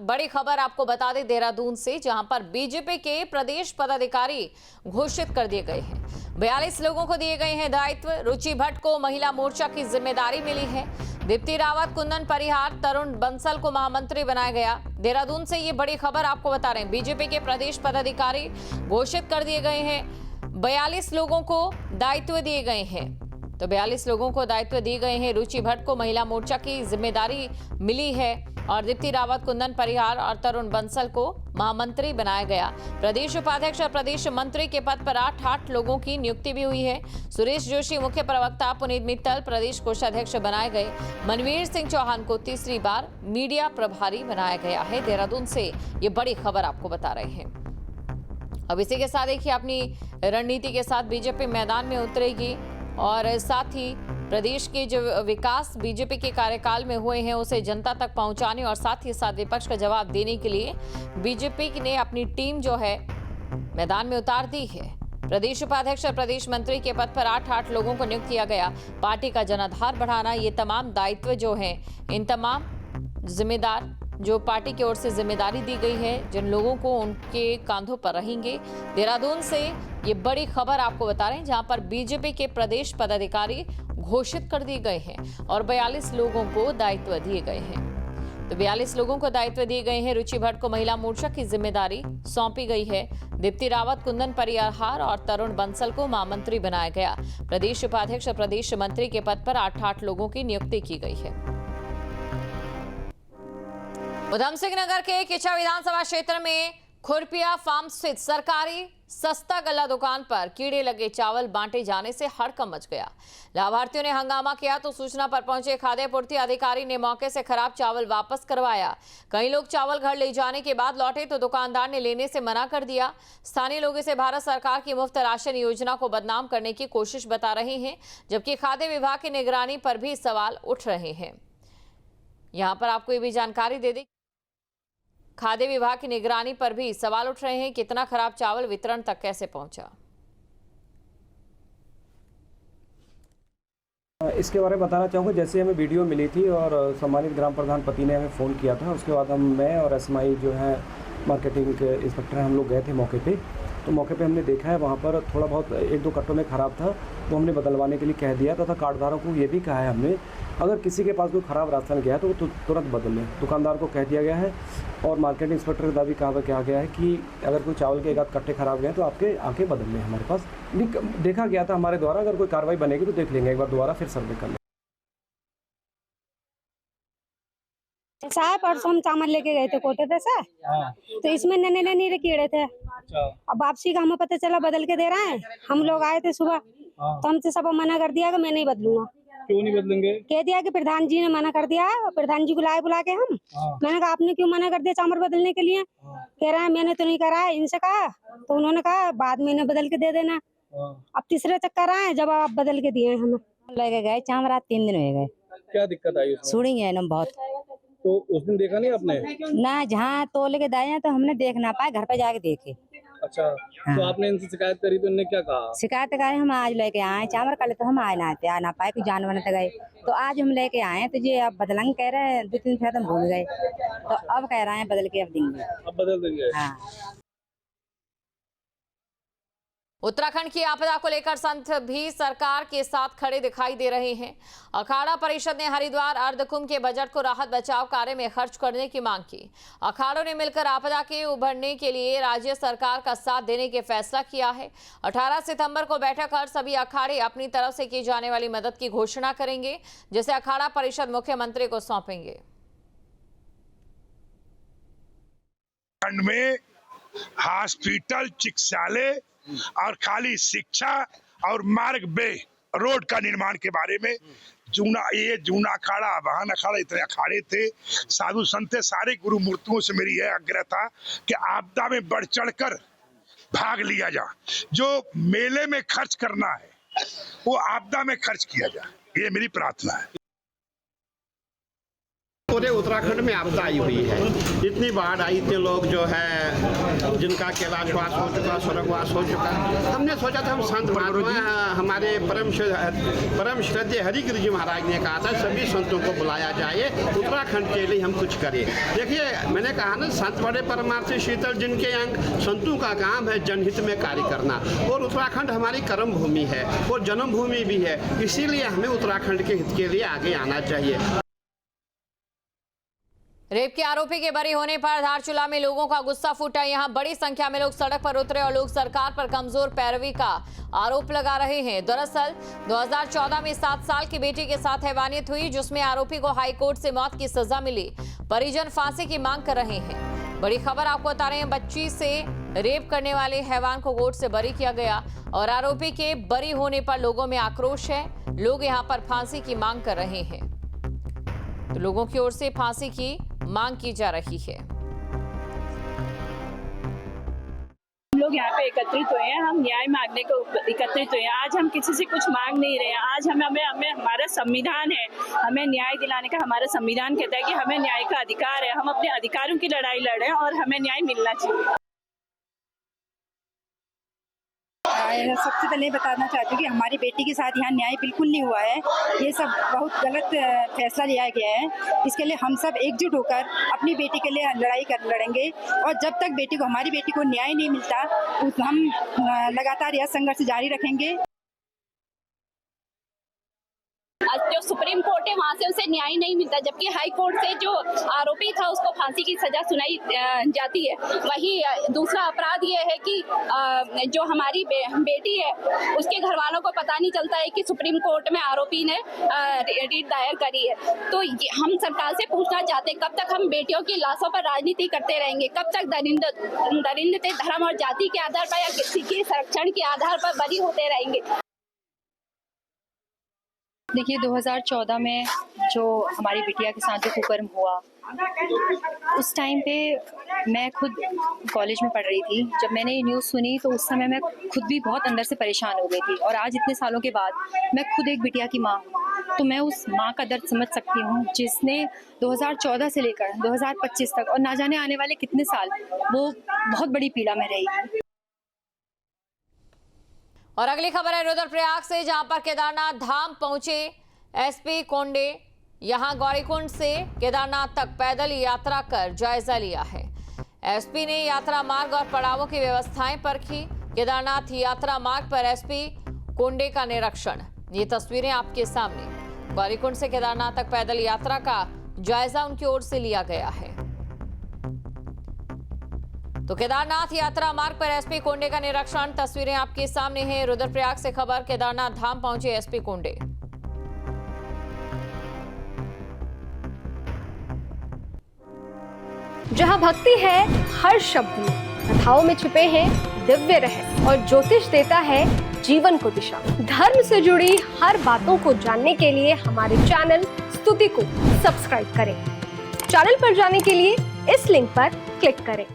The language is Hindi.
बड़ी खबर आपको बता दें देहरादून से, जहां पर बीजेपी के प्रदेश पदाधिकारी घोषित कर दिए गए हैं। 42 लोगों को दिए गए हैं दायित्व। रुचि भट्ट को महिला मोर्चा की जिम्मेदारी मिली है। दीप्ति रावत, कुंदन परिहार, तरुण बंसल को महामंत्री बनाया गया। देहरादून से ये बड़ी खबर आपको बता रहे हैं। बीजेपी के प्रदेश पदाधिकारी घोषित कर दिए गए हैं। 42 लोगों को दायित्व दिए गए हैं। तो 42 लोगों को दायित्व दिए गए हैं। रुचि भट्ट को महिला मोर्चा की जिम्मेदारी मिली है और दीप्ति रावत, कुंदन परिहार और तरुण बंसल को महामंत्री बनाया गया। प्रदेश उपाध्यक्ष और प्रदेश मंत्री के पद पर 8 लोगों की नियुक्ति भी हुई है। सुरेश जोशी मुख्य प्रवक्ता, पुनीत मित्तल प्रदेश कोषाध्यक्ष बनाए गए। मनवीर सिंह चौहान को तीसरी बार मीडिया प्रभारी बनाया गया है। देहरादून से ये बड़ी खबर आपको बता रहे हैं। अब इसी के साथ देखिए, अपनी रणनीति के साथ बीजेपी मैदान में उतरेगी और साथ ही प्रदेश के जो विकास बीजेपी के कार्यकाल में हुए हैं उसे जनता तक पहुंचाने और साथ ही साथ विपक्ष का जवाब देने के लिए बीजेपी ने अपनी टीम जो है मैदान में उतार दी है। प्रदेश उपाध्यक्ष और प्रदेश मंत्री के पद पर 8 लोगों को नियुक्त किया गया। पार्टी का जनाधार बढ़ाना, ये तमाम दायित्व जो है, इन तमाम जिम्मेदार जो पार्टी की ओर से जिम्मेदारी दी गई है, जिन लोगों को उनके कांधों पर रहेंगे। देहरादून से ये बड़ी खबर आपको बता रहे हैं, जहां पर बीजेपी के प्रदेश पदाधिकारी घोषित कर दिए गए हैं और 42 लोगों को दायित्व दिए गए हैं। तो 42 लोगों को दायित्व दिए गए हैं। रुचि भट्ट को महिला मोर्चा की जिम्मेदारी सौंपी गई है। दीप्ति रावत, कुंदन परिहार और तरुण बंसल को महामंत्री बनाया गया। प्रदेश उपाध्यक्ष और प्रदेश मंत्री के पद पर 8 लोगों की नियुक्ति की गई है। उधम सिंह नगर के किचा विधानसभा क्षेत्र में खुरपिया फार्म स्थित सरकारी सस्ता गल्ला दुकान पर कीड़े लगे चावल बांटे जाने से हड़कंप मच गया। लाभार्थियों ने हंगामा किया तो सूचना पर पहुंचे खाद्य पूर्ति अधिकारी ने मौके से खराब चावल वापस करवाया। कई लोग चावल घर ले जाने के बाद लौटे तो दुकानदार ने लेने से मना कर दिया। स्थानीय लोग इसे भारत सरकार की मुफ्त राशन योजना को बदनाम करने की कोशिश बता रहे हैं, जबकि खाद्य विभाग की निगरानी पर भी सवाल उठ रहे हैं। यहाँ पर आपको ये भी जानकारी दे दें, खाद्य विभाग की निगरानी पर भी सवाल उठ रहे हैं। कितना खराब चावल वितरण तक कैसे पहुंचा, इसके बारे में बताना चाहूँगा। जैसे हमें वीडियो मिली थी और सम्मानित ग्राम प्रधान पति ने हमें फ़ोन किया था, उसके बाद मैं और एसएमआई जो है मार्केटिंग के इंस्पेक्टर हम लोग गए थे मौके पे। तो मौके पे हमने देखा है वहाँ पर थोड़ा बहुत 1-2 कट्टों में ख़राब था, वो हमने बदलवाने के लिए कह दिया तथा कार्डधारकों को ये भी कहा है हमने, अगर किसी के पास कोई ख़राब राशन गया है तो वो तुरंत बदल लें। दुकानदार को कह दिया गया है और मार्केटिंग इंस्पेक्टर का भी कहा गया है कि अगर कोई चावल के 1-8 कट्टे ख़राब गए तो आपके आके बदल लें। हमारे पास देखा गया था हमारे द्वारा, अगर कोई कार्रवाई बनेगी तो देख लेंगे, एक बार दोबारा फिर सर्वे कर लेंगे। साहब परसों हम चावल लेके गए थे कोटे पे से, तो इसमें नन्हे कीड़े थे। अब वापसी का हमें पता चला बदल के दे रहे हैं। हम लोग आए थे सुबह, तो हमसे सब मना कर दिया कि मैं नहीं बदलूंगा। क्यों नहीं बदलेंगे? कह दिया कि प्रधान जी ने मना कर दिया। प्रधान जी को बुला के हम मैंने कहा आपने क्यों मना कर दिया चावल बदलने के लिए? कह रहा है मैंने तो नहीं करा है। इनसे कहा तो उन्होंने कहा बाद में इन्हें बदल के दे देना। अब तीसरे चक्कर आए जब आप बदल के दिए हमें। लेके गए चावल 3 दिन हो गए। क्या दिक्कत आई? सुनी है ना बहुत। तो उस दिन देखा नहीं आपने? ना, जहाँ तोल के दाए तो हमने देख ना पाए, घर पे जाके देखे। अच्छा, तो आपने इनसे शिकायत करी तो इन्होंने क्या कहा? शिकायत करे हम आज लेके आए चावल, कल तो हम आए ना पाए, कुछ जानवर न गए, तो आज हम लेके आए तो ये अब बदलेंगे कह रहे हैं। 2-3 फिर हम भूल गए, तो अब कह रहे हैं बदल के अब देंगे। अब बदल देंगे? हाँ। उत्तराखंड की आपदा को लेकर संत भी सरकार के साथ खड़े दिखाई दे रहे हैं। अखाड़ा परिषद ने हरिद्वार अर्धकुंभ के बजट को राहत बचाव कार्य में खर्च करने की मांग की। अखाड़ों ने मिलकर आपदा के उभरने के लिए राज्य सरकार का साथ देने के फैसला किया है। 18 सितंबर को बैठक कर सभी अखाड़े अपनी तरफ से की जाने वाली मदद की घोषणा करेंगे, जिसे अखाड़ा परिषद मुख्यमंत्री को सौंपेंगे। में हॉस्पिटल, चिकित्सालय और खाली शिक्षा और मार्ग बे रोड का निर्माण के बारे में जूना अखाड़ा, वाहन अखाड़ा, इतने अखाड़े थे। साधु संत सारे गुरु मूर्तियों से मेरी यह आग्रह था कि आपदा में बढ़ चढ़कर भाग लिया जा। जो मेले में खर्च करना है वो आपदा में खर्च किया जाए, ये मेरी प्रार्थना है। पूरे उत्तराखंड में आपदा आई हुई है। इतनी बाढ़ आई, इतने लोग जो है जिनका कैलाशवास हो चुका, स्वर्गवास हो चुका। हमने सोचा था हम संत महात्मा, हमारे परम श्रद्धेय हरिगिरि जी महाराज ने कहा था सभी संतों को बुलाया जाए, उत्तराखंड के लिए हम कुछ करें। देखिए, मैंने कहा ना, संत बड़े परमार्थी शीतल जिनके अंग। संतों का काम है जनहित में कार्य करना, और उत्तराखंड हमारी कर्म भूमि है और जन्मभूमि भी है, इसीलिए हमें उत्तराखंड के हित के लिए आगे आना चाहिए। रेप के आरोपी के बरी होने पर धारचूला में लोगों का गुस्सा फूटा। यहां बड़ी संख्या में लोग सड़क पर उतरे और लोग सरकार पर कमजोर पैरवी का आरोप लगा रहे हैं। दरअसल 2014 में 7 साल की बेटी के साथ हैवानियत हुई, जिसमें आरोपी को हाई कोर्ट से मौत की सजा मिली। परिजन फांसी की मांग कर रहे हैं। बड़ी खबर आपको बता रहे हैं, बच्ची से रेप करने वाले हैवान को कोर्ट से बरी किया गया और आरोपी के बरी होने पर लोगों में आक्रोश है। लोग यहां पर फांसी की मांग कर रहे हैं, तो लोगों की ओर से फांसी की मांग की जा रही है। हम लोग यहाँ पे एकत्रित हुए हैं, हम न्याय मांगने को एकत्रित हुए हैं। आज हम किसी से कुछ मांग नहीं रहे हैं। आज हमें हमारा संविधान है, हमें न्याय दिलाने का हमारा संविधान कहता है कि हमें न्याय का अधिकार है। हम अपने अधिकारों की लड़ाई लड़ रहे हैं और हमें न्याय मिलना चाहिए। सबसे पहले बताना चाहती हूँ कि हमारी बेटी के साथ यहाँ न्याय बिल्कुल नहीं हुआ है। ये सब बहुत गलत फैसला लिया गया है। इसके लिए हम सब एकजुट होकर अपनी बेटी के लिए लड़ेंगे और जब तक हमारी बेटी को न्याय नहीं मिलता, हम लगातार यह संघर्ष जारी रखेंगे। जो सुप्रीम कोर्ट है वहाँ से उसे न्याय नहीं मिलता, जबकि हाई कोर्ट से जो आरोपी था उसको फांसी की सजा सुनाई जाती है। वहीं दूसरा अपराध ये है कि जो हमारी बेटी है उसके घर वालों को पता नहीं चलता है कि सुप्रीम कोर्ट में आरोपी ने रिट दायर करी है। तो हम सरकार से पूछना चाहते हैं, कब तक हम बेटियों की लाशों पर राजनीति करते रहेंगे? कब तक दरिंदे धर्म और जाति के आधार पर या किसी के संरक्षण के आधार पर बरी होते रहेंगे? देखिए, 2014 में जो हमारी बिटिया के साथ जो कुकर्म हुआ, उस टाइम पे मैं खुद कॉलेज में पढ़ रही थी। जब मैंने ये न्यूज़ सुनी तो उस समय मैं खुद भी बहुत अंदर से परेशान हो गई थी। और आज इतने सालों के बाद मैं खुद एक बिटिया की माँ हूँ, तो मैं उस माँ का दर्द समझ सकती हूँ जिसने 2014 से लेकर 2025 तक और ना जाने आने वाले कितने साल वो बहुत बड़ी पीड़ा में रही। और अगली खबर है रुद्रप्रयाग से, जहां पर केदारनाथ धाम पहुंचे एसपी कोंडे। यहां गौरीकुंड से केदारनाथ तक पैदल यात्रा कर जायजा लिया है। एसपी ने यात्रा मार्ग और पड़ावों की व्यवस्थाएं परखी। केदारनाथ यात्रा मार्ग पर एसपी कोंडे का निरीक्षण। ये तस्वीरें आपके सामने। गौरीकुंड से केदारनाथ तक पैदल यात्रा का जायजा उनकी ओर से लिया गया है। तो केदारनाथ यात्रा मार्ग पर एसपी कोंडे का निरीक्षण। तस्वीरें आपके सामने हैं। रुद्रप्रयाग से खबर, केदारनाथ धाम पहुंचे एसपी कोंडे। जहां भक्ति है हर शब्द में, कथाओं में छुपे हैं दिव्य रहस्य और ज्योतिष देता है जीवन को दिशा। धर्म से जुड़ी हर बातों को जानने के लिए हमारे चैनल स्तुति को सब्सक्राइब करें। चैनल पर जाने के लिए इस लिंक पर क्लिक करें।